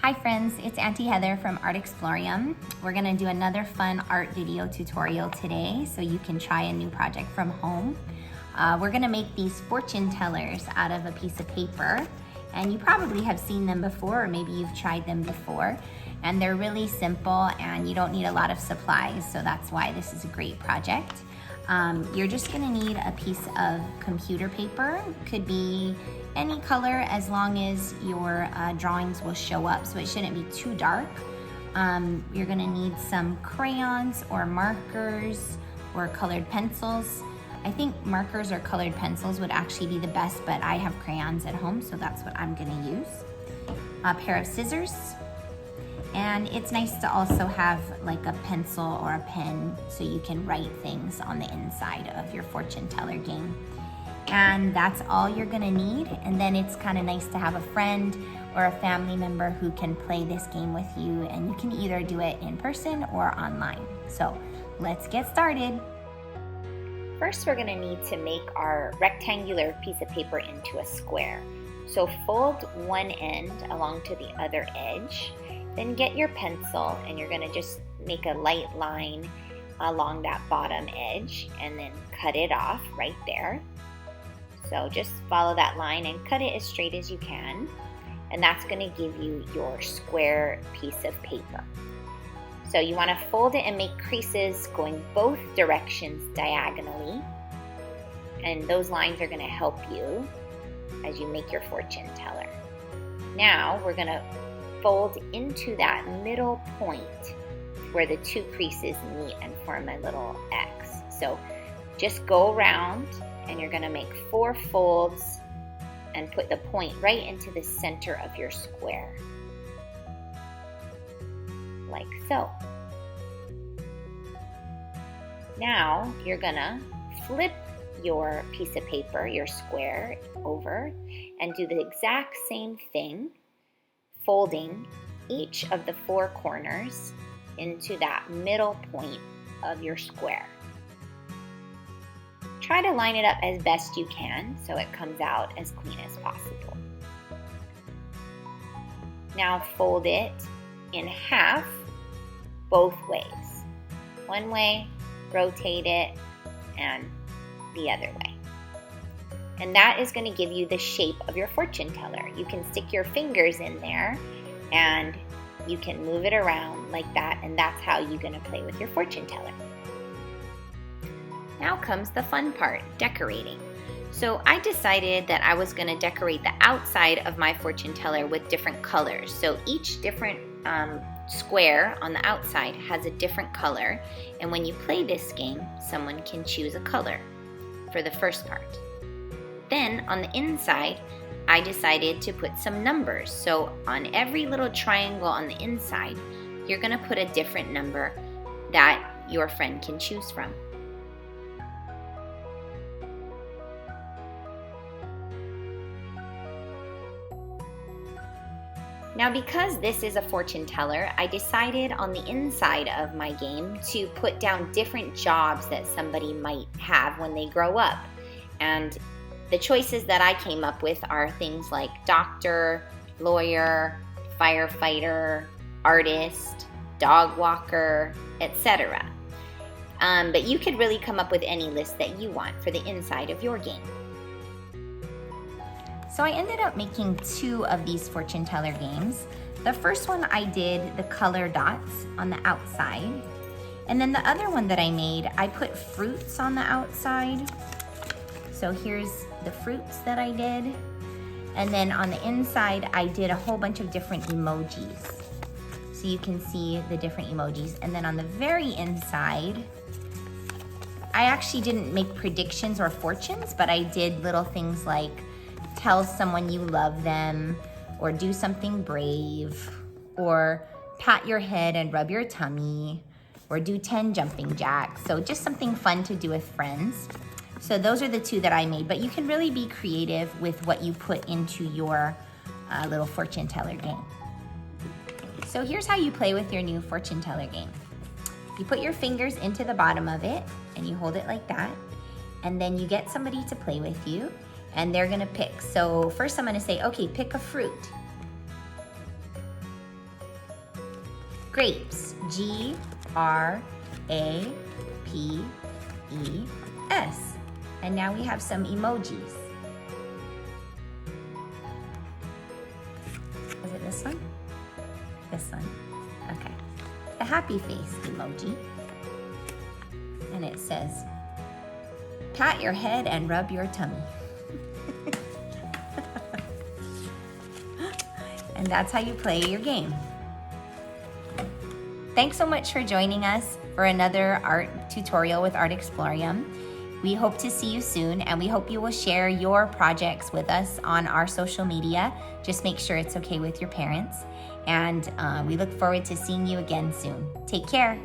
Hi friends, it's Auntie Heather from Explorium. We're gonna do another fun art video tutorial today so you can try a new project from home. We're gonna make these fortune tellers out of a piece of paper, and you probably have seen them before, or maybe you've tried them before. And they're really simple and you don't need a lot of supplies, so that's why this is a great project. You're just gonna need a piece of computer paper. Could be any color as long as your drawings will show up, so it shouldn't be too dark. You're gonna need some crayons or markers or colored pencils. I think markers or colored pencils would actually be the best, but I have crayons at home, so that's what I'm gonna use. A pair of scissors. And it's nice to also have like a pencil or a pen so you can write things on the inside of your fortune teller game. And that's all you're gonna need. And then it's kind of nice to have a friend or a family member who can play this game with you, and you can either do it in person or online. So let's get started. First, we're gonna need to make our rectangular piece of paper into a square. So fold one end along to the other edge. Then get your pencil and you're gonna just make a light line along that bottom edge and then cut it off right there. So just follow that line and cut it as straight as you can. And that's gonna give you your square piece of paper. So you wanna fold it and make creases going both directions diagonally. And those lines are gonna help you as you make your fortune teller. Now we're gonna fold into that middle point where the two creases meet and form a little X. So just go around and you're gonna make 4 folds and put the point right into the center of your square, like so. Now you're gonna flip your piece of paper, your square, over and do the exact same thing, folding each of the 4 corners into that middle point of your square. Try to line it up as best you can so it comes out as clean as possible. Now fold it in half both ways. One way, rotate it, and the other way. And that is going to give you the shape of your fortune teller. You can stick your fingers in there and you can move it around like that, and that's how you're going to play with your fortune teller. Now comes the fun part, decorating. So I decided that I was going to decorate the outside of my fortune teller with different colors. So each different square on the outside has a different color, and when you play this game, someone can choose a color for the first part. Then on the inside, I decided to put some numbers. So on every little triangle on the inside, you're gonna put a different number that your friend can choose from. Now, because this is a fortune teller, I decided on the inside of my game to put down different jobs that somebody might have when they grow up. And the choices that I came up with are things like doctor, lawyer, firefighter, artist, dog walker, etc. But you could really come up with any list that you want for the inside of your game. So I ended up making 2 of these fortune teller games. The first one I did the color dots on the outside. And then the other one that I made, I put fruits on the outside. So here's the fruits that I did. And then on the inside, I did a whole bunch of different emojis. So you can see the different emojis. And then on the very inside, I actually didn't make predictions or fortunes, but I did little things like tell someone you love them, or do something brave, or pat your head and rub your tummy, or do 10 jumping jacks. So just something fun to do with friends. So those are the 2 that I made, but you can really be creative with what you put into your little fortune teller game. So here's how you play with your new fortune teller game. You put your fingers into the bottom of it and you hold it like that, and then you get somebody to play with you and they're gonna pick. So first I'm gonna say, okay, pick a fruit. Grapes, Grapes. And now we have some emojis. Is it this one? This one. Okay. The happy face emoji. And it says, pat your head and rub your tummy. And that's how you play your game. Thanks so much for joining us for another art tutorial with Art Explorium. We hope to see you soon, and we hope you will share your projects with us on our social media. Just make sure it's okay with your parents. And we look forward to seeing you again soon. Take care.